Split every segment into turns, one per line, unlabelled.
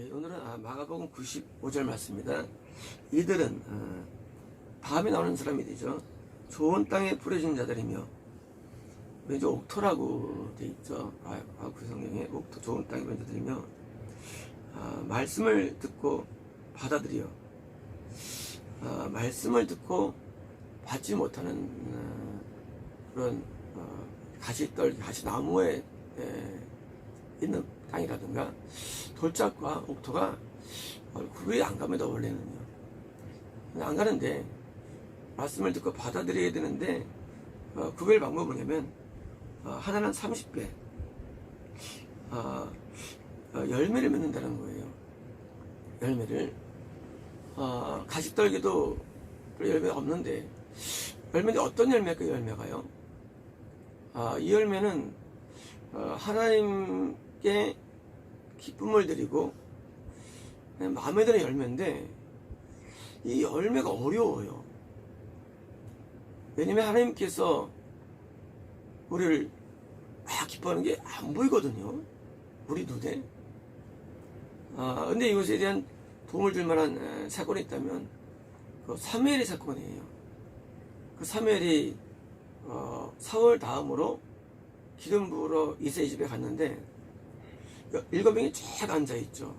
예, 오늘은 마가복음 95절 말씀입니다. 이들은 다음에 나오는 사람이 되죠. 좋은 땅에 뿌려진 자들이며, 왠지 옥토라고 돼 있죠. 그 성경에 옥토, 좋은 땅에 뿌려진 자들이며, 말씀을 듣고 받아들여 말씀을 듣고 받지 못하는 그런 가시나무에 있는 땅이라든가 돌짝과 옥토가 그게 안 가면 원래는요. 안 가는데 말씀을 듣고 받아들여야 되는데 구별 방법을 보면 하나는 30배 열매를 맺는다는 거예요. 열매를 가시떨기도 열매가 없는데 열매인데 어떤 열매일까? 열매가요. 이 열매는 하나님께 기쁨을 드리고 마음에 드는 열매인데 이 열매가 어려워요. 왜냐면 하나님께서 우리를 막 기뻐하는 게 안 보이거든요. 우리 눈에. 근데 이것에 대한 도움을 줄 만한 사건이 있다면 그 사무엘의 사건이에요. 그 사무엘이 사울 다음으로 기름 부으러 이새의 집에 갔는데 7명이 쫙 앉아있죠.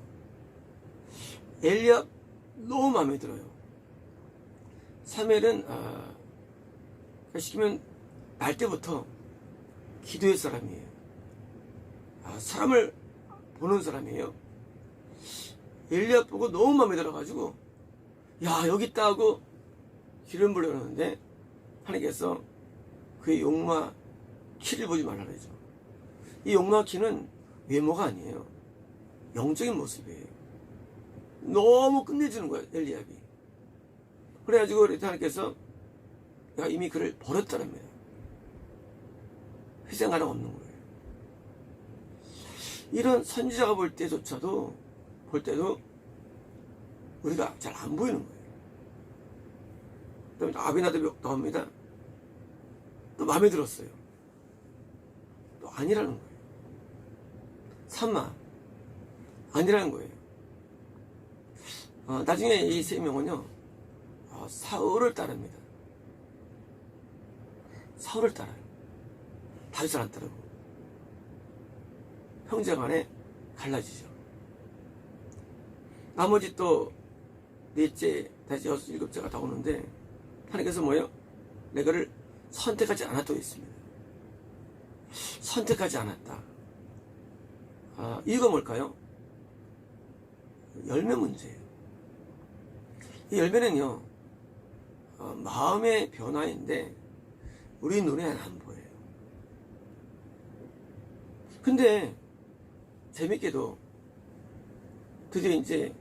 엘리압 너무 마음에 들어요. 사무엘은 시키면 날 때부터 기도의 사람이에요. 사람을 보는 사람이에요. 엘리압 보고 너무 마음에 들어가지고 야 여기 있다 하고 기름 부으려는데 하나님께서 그의 용마 키를 보지 말라 그러죠. 이 용마 키는 외모가 아니에요. 영적인 모습이에요. 너무 끝내주는 거예요, 엘리압이. 그래가지고 하나님께서 이미 그를 버렸다랍니다. 희생하는 없는 거예요. 이런 선지자가 볼 때도 우리가 잘 안 보이는 거예요. 그다음에 아비나답이 나옵니다. 또 마음에 들었어요. 또 아니라는 거예요. 삼마 아니라는 거예요. 나중에 이 세 명은요 사울을 따릅니다. 사울을 따라요. 다윗을 안 따르고 형제간에 갈라지죠. 나머지 또 넷째, 다시 여섯, 일곱째가 다 오는데 하나님께서 뭐예요? 내가를 선택하지 않았다고 했습니다. 선택하지 않았다. 이유가 뭘까요? 열매 문제예요. 이 열매는요 마음의 변화인데 우리 눈에는 안 보여요. 근데 재밌게도 드디어 이제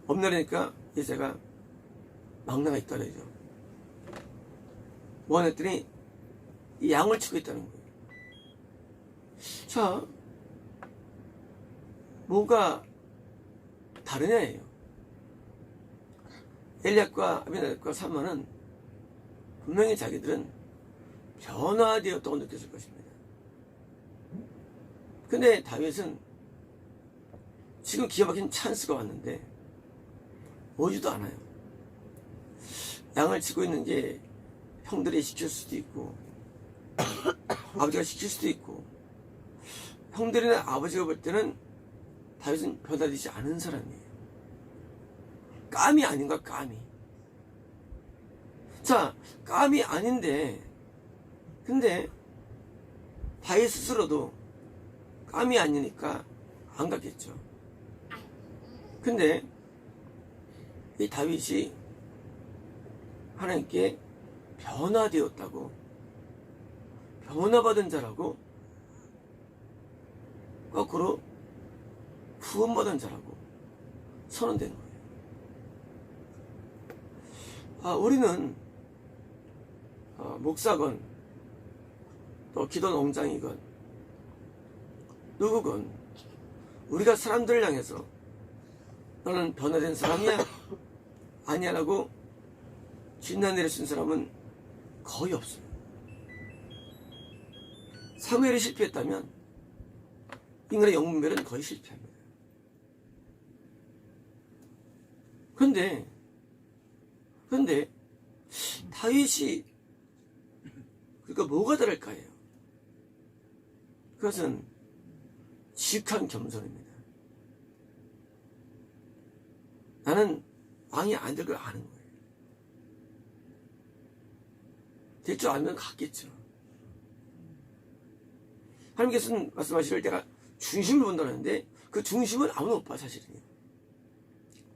업날이니까 예새가 막내가 있더래죠. 뭐 했더니 이 양을 치고 있다는 거예요. 자, 뭐가 다르냐예요. 엘리압과 아비나답과 삼마는 분명히 자기들은 변화되었다고 느꼈을 것입니다. 근데 다윗은 지금 기가 막힌 찬스가 왔는데 오지도 않아요. 양을 치고 있는 게 형들이 시킬 수도 있고 아버지가 시킬 수도 있고 형들이나 아버지가 볼 때는 다윗은 변화되지 않은 사람이에요. 깜이 아닌가? 깜이. 자, 깜이 아닌데 근데 다윗 스스로도 깜이 아니니까 안 갔겠죠. 근데 이 다윗이 하나님께 변화되었다고, 변화받은 자라고, 거꾸로 구원받은 자라고 선언된 거예요. 우리는 목사건 또 기도 농장이건 누구건 우리가 사람들을 향해서 너는 변화된 사람이야? 아니야라고 진단 내려준 사람은 거의 없어요. 사무엘이 실패했다면 인간의 영분별은 거의 실패합니다. 그런데 다윗이 그러니까 뭐가 다를까요? 그것은 지극한 겸손입니다. 나는 왕이 안 될 걸 아는 거예요. 될 줄 알면 갔겠죠. 하나님께서는 말씀하시길 내가 중심을 본다는데 그 중심은 아무도 못 봐, 사실은요.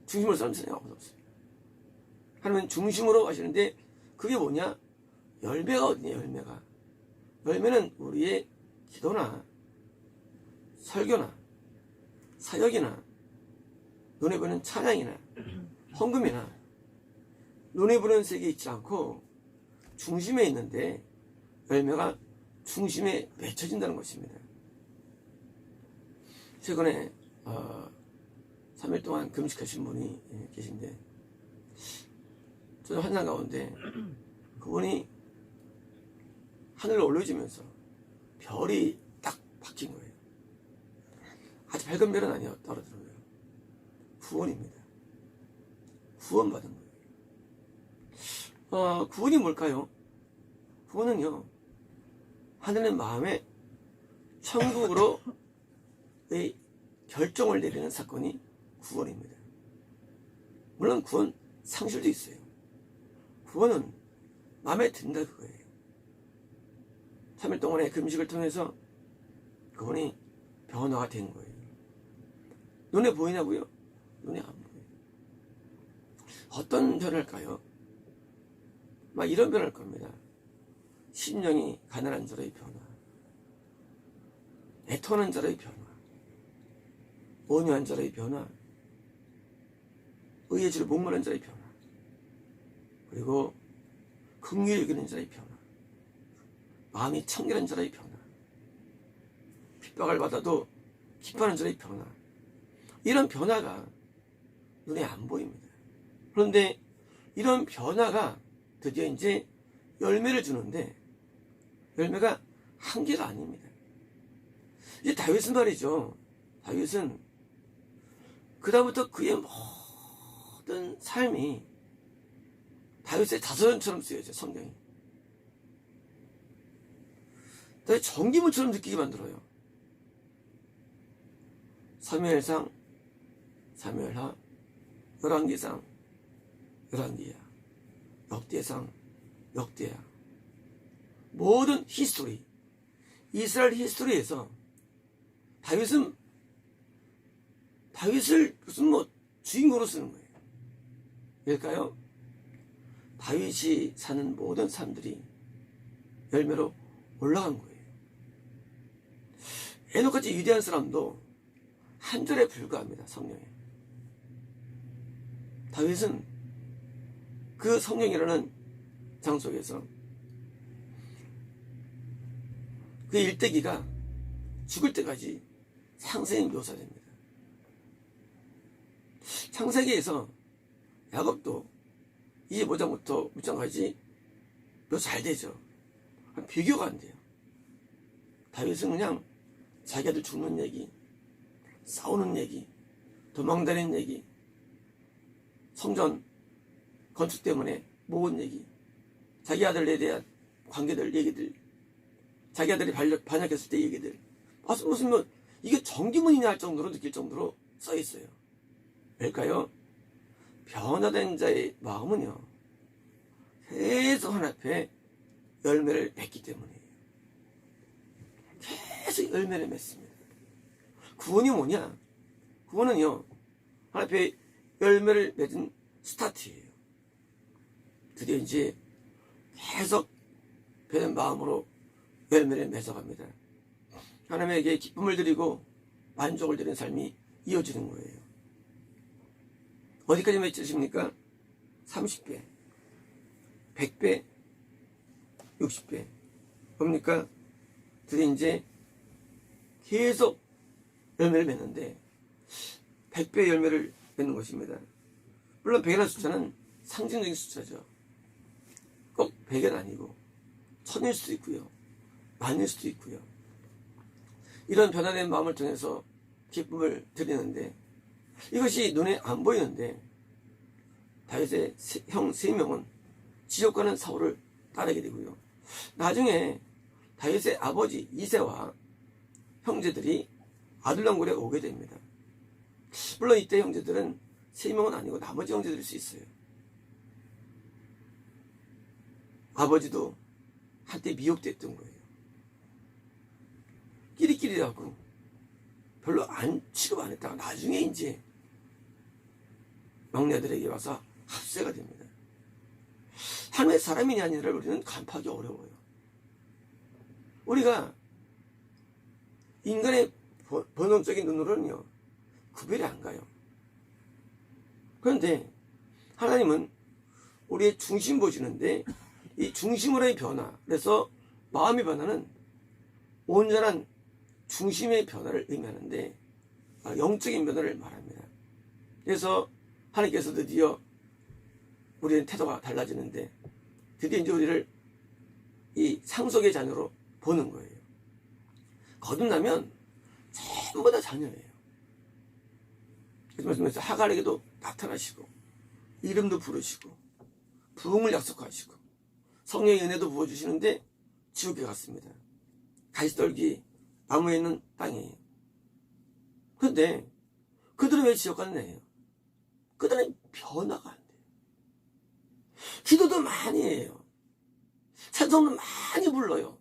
중심으로 사는 사람이 아무도 없어요. 하나님은 중심으로 하시는데 그게 뭐냐? 열매가 어디냐, 열매가. 열매는 우리의 기도나 설교나 사역이나 눈에 보는 찬양이나 헌금이나 눈에 보는 세계에 있지 않고 중심에 있는데 열매가 중심에 맺혀진다는 것입니다. 최근에 3일 동안 금식하신 분이 계신데 저는 환상 가운데 그분이 하늘로 올려지면서 별이 딱 박힌 거예요. 아주 밝은 별은 아니에요. 떨어지는 거예요. 구원입니다. 구원받은 거예요. 구원이 뭘까요? 구원은요, 하늘의 마음에 천국으로의 결정을 내리는 사건이 구원입니다. 물론 구원 상실도 있어요. 구원은 마음에 든다 그거예요. 3일 동안의 금식을 통해서 그분이 변화가 된 거예요. 눈에 보이냐고요? 눈에 안 보여요. 어떤 변화일까요? 막 이런 변화일 겁니다. 심령이 가난한 자의 변화, 애통하는 자의 변화, 온유한 자의 변화, 의의 질을 목마른 자의 변화, 그리고 긍휼히 여기는 자의 변화, 마음이 청결한 자의 변화, 핍박을 받아도 기뻐하는 자의 변화, 이런 변화가 눈에 안 보입니다. 그런데 이런 변화가 드디어 이제 열매를 주는데 열매가 한계가 아닙니다. 이제 다윗은 말이죠. 다윗은 그다음부터 그의 모든 삶이 다윗의 자서전처럼 쓰여져요. 성경이. 다윗 전기문처럼 느끼게 만들어요. 사무엘상, 사무엘하, 열왕기상, 열왕기야, 역대상, 역대야. 모든 히스토리, 이스라엘 히스토리에서 다윗을 무슨 주인공으로 쓰는 거예요. 왜일까요? 다윗이 사는 모든 삶들이 열매로 올라간 거예요. 에녹같이 위대한 사람도 한 절에 불과합니다. 성령에. 다윗은 그 성령이라는 장속에서 그 일대기가 죽을 때까지 상세히 묘사됩니다. 창세기에서 야곱도 25장부터 6장까지 묘사 잘 되죠. 비교가 안 돼요. 다윗은 그냥 자기 아들 죽는 얘기, 싸우는 얘기, 도망다니는 얘기, 성전 건축 때문에 모은 얘기, 자기 아들에 대한 관계들 얘기들, 자기 아들이 반역했을 때 얘기들, 무슨 이게 전기문이냐 할 정도로 느낄 정도로 써 있어요. 왜일까요? 변화된 자의 마음은요, 계속 하나님 앞에 열매를 맺기 때문이에요. 계속 열매를 맺습니다. 구원이 뭐냐? 구원은요, 하나님 앞에 열매를 맺은 스타트예요. 드디어 이제 계속 변한 마음으로 열매를 맺어갑니다. 하나님에게 기쁨을 드리고 만족을 드리는 삶이 이어지는 거예요. 어디까지 맺으십니까? 30배, 100배, 60배. 뭡니까? 드디어 이제 계속 열매를 맺는데 100배 열매를 맺는 것입니다. 물론 100이라는 숫자는 상징적인 숫자죠. 꼭 100은 아니고 1000일 수도 있고요, 만일 수도 있고요. 이런 변화된 마음을 통해서 기쁨을 드리는데 이것이 눈에 안 보이는데 다윗의 형 3명은 지옥 가는 사울을 따르게 되고요. 나중에 다윗의 아버지 이새와 형제들이 아둘람굴에 오게 됩니다. 물론 이때 형제들은 3명은 아니고 나머지 형제들일 수 있어요. 아버지도 한때 미혹됐던 거예요. 끼리끼리라고 별로 취급 안 했다가 나중에 이제 막내들에게 와서 합세가 됩니다. 하나님의 사람이냐 아니냐를 우리는 간파하기 어려워요. 우리가 인간의 본능적인 눈으로는요 구별이 안 가요. 그런데 하나님은 우리의 중심 보시는데 이 중심으로의 변화, 그래서 마음의 변화는 온전한 중심의 변화를 의미하는데 영적인 변화를 말합니다. 그래서 하나님께서 드디어 우리의 태도가 달라지는데 드디어 이제 우리를 이 상속의 자녀로 보는 거예요. 거듭나면 전부 다 자녀예요. 그래서 말씀하셔서 하갈에게도 나타나시고 이름도 부르시고 부흥을 약속하시고 성령의 은혜도 부어주시는데 지옥에 갔습니다. 가시떨기 나무에 있는 땅이에요. 그런데 그들은 왜 지옥 갔나요? 그들은 변화가 안 돼요. 기도도 많이 해요. 찬송도 많이 불러요.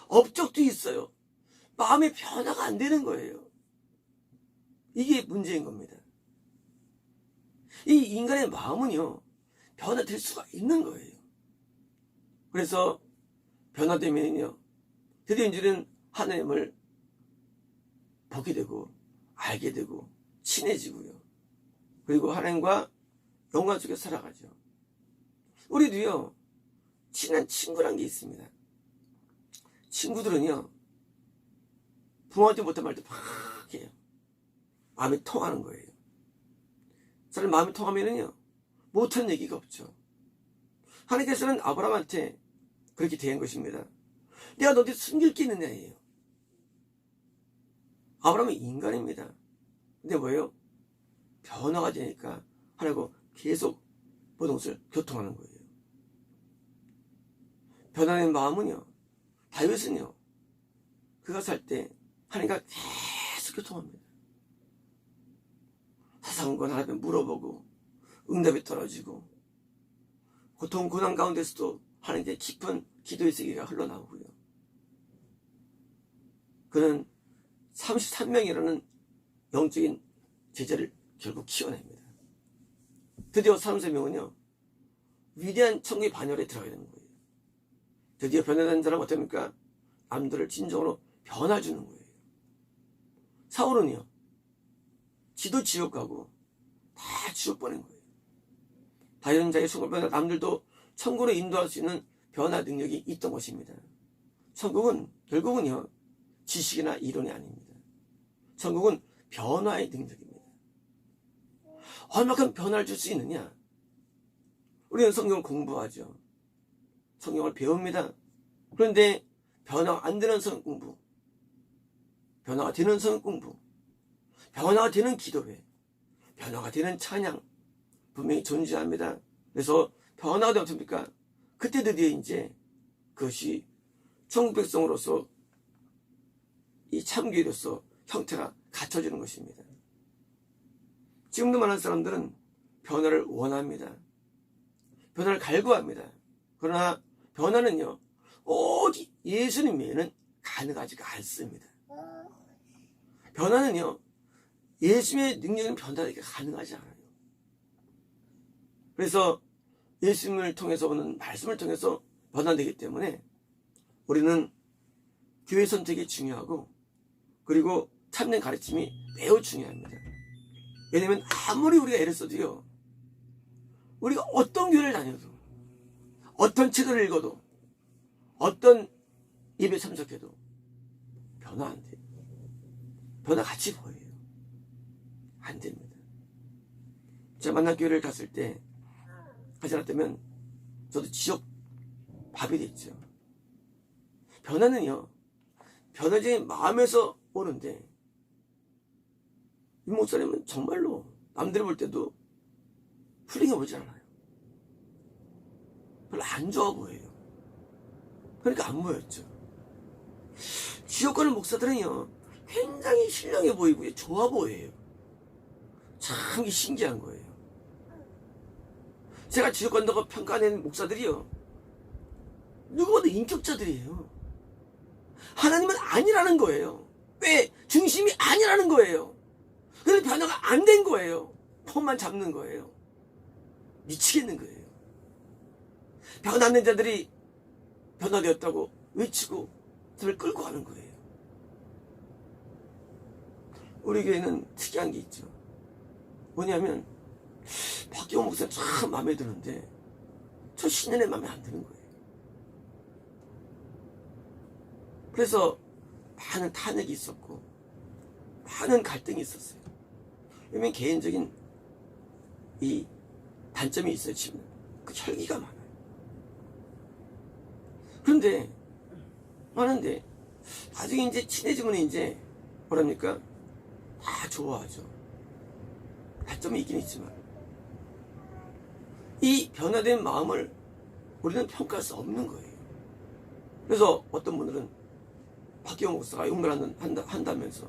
업적도 있어요. 마음의 변화가 안 되는 거예요. 이게 문제인 겁니다. 이 인간의 마음은요 변화될 수가 있는 거예요. 그래서 변화되면요 드디어 이제는 하나님을 보게 되고 알게 되고 친해지고요. 그리고 하나님과 영광 속에 살아가죠. 우리도요 친한 친구란 게 있습니다. 친구들은요 부모한테 못한 말도 막 해요. 마음이 통하는 거예요. 사람 마음이 통하면은요 못한 얘기가 없죠. 하나님께서는 아브라함한테 그렇게 대한 것입니다. 내가 너한테 숨길 게 있느냐예요. 아브라함은 인간입니다. 근데 뭐예요? 변화가 되니까 하나님과 계속 모든 교통하는 거예요. 변화된 마음은요 다윗은요 그가 살 때 하나님과 계속 교통합니다. 사상권 하나님께 물어보고 응답이 떨어지고 고통 고난 가운데서도 하나님께 깊은 기도의 세계가 흘러나오고요. 그는 33명이라는 영적인 제자를 결국 키워냅니다. 드디어 33명은요 위대한 천국의 반열에 들어가야 되는 거예요. 드디어 변화된 사람은 어떻습니까? 남들을 진정으로 변화주는 거예요. 사울은요 지도 지옥 가고 다 지옥 보낸 거예요. 다른 자의 천국 변화, 남들도 천국으로 인도할 수 있는 변화 능력이 있던 것입니다. 천국은 결국은요 지식이나 이론이 아닙니다. 천국은 변화의 능력입니다. 얼마큼 변화를 줄 수 있느냐? 우리는 성경을 공부하죠. 성경을 배웁니다. 그런데 변화가 안 되는 성경 공부, 변화가 되는 성경 공부, 변화가 되는 기도회, 변화가 되는 찬양 분명히 존재합니다. 그래서 변화가 되면 어떻습니까? 그때 드디어 이제 그것이 천국 백성으로서 이 참교회로서 형태가 갖춰지는 것입니다. 지금도 많은 사람들은 변화를 원합니다. 변화를 갈구합니다. 그러나 변화는요 오직 예수님 외에는 가능하지가 않습니다. 변화는요 예수님의 능력은 변화되기가 가능하지 않아요. 그래서 예수님을 통해서 오는 말씀을 통해서 변화되기 때문에 우리는 교회 선택이 중요하고 그리고 참된 가르침이 매우 중요합니다. 왜냐하면 아무리 우리가 애를 써도요 우리가 어떤 교회를 다녀도 어떤 책을 읽어도 어떤 예배 참석해도 변화 안 돼요. 변화 같이 보여요. 안 됩니다. 제가 만남교회를 갔을 때 하지 않았다면 저도 지옥 밥이 됐죠. 변화는요 변화적인 마음에서 오는데 이 목사님은 정말로 남들이 볼 때도 훌륭해 보이지 않아요. 별로 안 좋아 보여요. 그러니까 안 모였죠. 지옥 가는 목사들은요, 굉장히 신령해 보이고 좋아 보여요. 참 신기한 거예요. 제가 지옥 간다고 평가하는 목사들이요, 누구보다 인격자들이에요. 하나님은 아니라는 거예요. 왜? 중심이 아니라는 거예요. 그래서 변화가 안 된 거예요. 폰만 잡는 거예요. 미치겠는 거예요. 변화된 자들이 변화되었다고 외치고 저를 끌고 가는 거예요. 우리 교회는 특이한 게 있죠. 뭐냐면 박기호 목사님 참 마음에 드는데 저 신인의 마음에 안 드는 거예요. 그래서 많은 탄핵이 있었고 많은 갈등이 있었어요. 왜냐면 개인적인 이 단점이 있어요. 지금 그 혈기가 많아요. 그런데 많은데 나중에 이제 친해지면 이제 뭐랍니까? 다 좋아하죠. 단점이 있긴 있지만 이 변화된 마음을 우리는 평가할 수 없는 거예요. 그래서 어떤 분들은 박기호 목사가 욕을 한다면서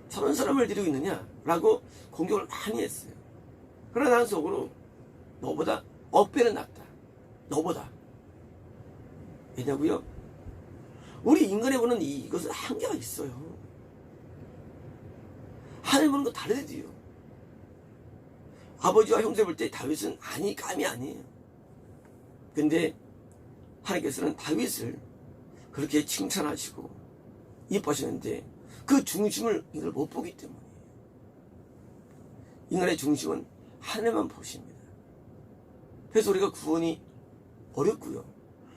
저런 사람을 데리고 있느냐라고 공격을 많이 했어요. 그러나 나는 속으로 너보다 억배는 낫다. 너보다. 왜냐고요? 우리 인간이 보는 이것은 한계가 있어요. 하늘 보는 거 다르대요. 아버지와 형제 볼 때 다윗은 감이 아니에요. 근데 하나님께서는 다윗을 그렇게 칭찬하시고 이뻐하시는데 그 중심을 이걸 못 보기 때문이에요. 인간의 중심은 하늘만 보십니다. 그래서 우리가 구원이 어렵고요.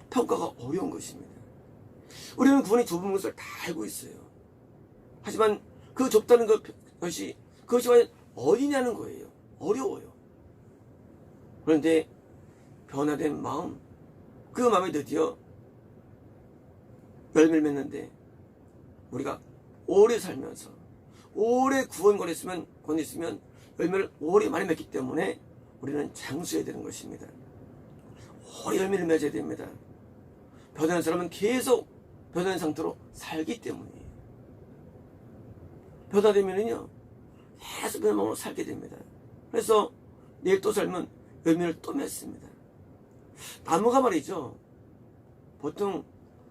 평가가 어려운 것입니다. 우리는 구원이 좁은 것을 다 알고 있어요. 하지만 그 좁다는 그것이 과연 어디냐는 거예요. 어려워요. 그런데 변화된 마음, 그 마음에 드디어 열매를 맺는데 우리가 오래 살면서 오래 구원권했으면 열매를 오래 많이 맺기 때문에 우리는 장수해야 되는 것입니다. 오래 열매를 맺어야 됩니다. 변화된 사람은 계속 변화된 상태로 살기 때문이에요. 변화되면은요, 계속 변화된 마음으로 살게 됩니다. 그래서 내일 또 살면 열매를 또 맺습니다. 나무가 말이죠, 보통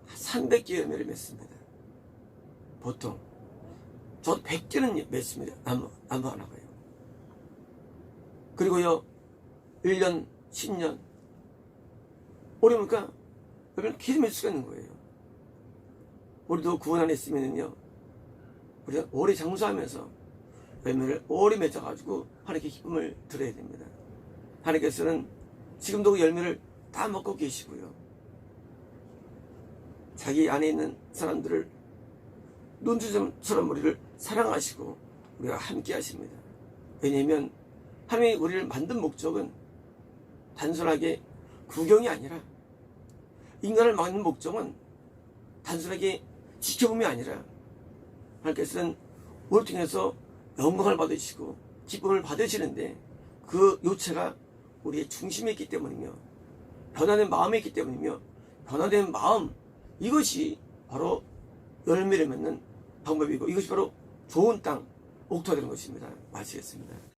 300개 열매를 맺습니다. 보통. 저도 100개는 맺습니다. 나무 하나가요. 그리고요, 1년, 10년, 오래 보니까 열매를 계속 맺을 수가 있는 거예요. 우리도 구원 안에 있으면요, 우리가 오래 장수하면서 열매를 오래 맺어가지고 하나님께 기쁨을 드려야 됩니다. 하나님께서는 지금도 그 열매를 다 먹고 계시고요. 자기 안에 있는 사람들을 눈주처럼 우리를 사랑하시고 우리가 함께 하십니다. 왜냐하면 하나님이 우리를 만든 목적은 단순하게 구경이 아니라, 인간을 만든 목적은 단순하게 지켜봄이 아니라 하나님께서는 우리를 통해서 영광을 받으시고 기쁨을 받으시는데 그 요체가 우리의 중심에 있기 때문이며 변화된 마음에 있기 때문이며 변화된 마음, 이것이 바로 열매를 맺는 방법이고 이것이 바로 좋은 땅, 옥토가 되는 것입니다. 마치겠습니다.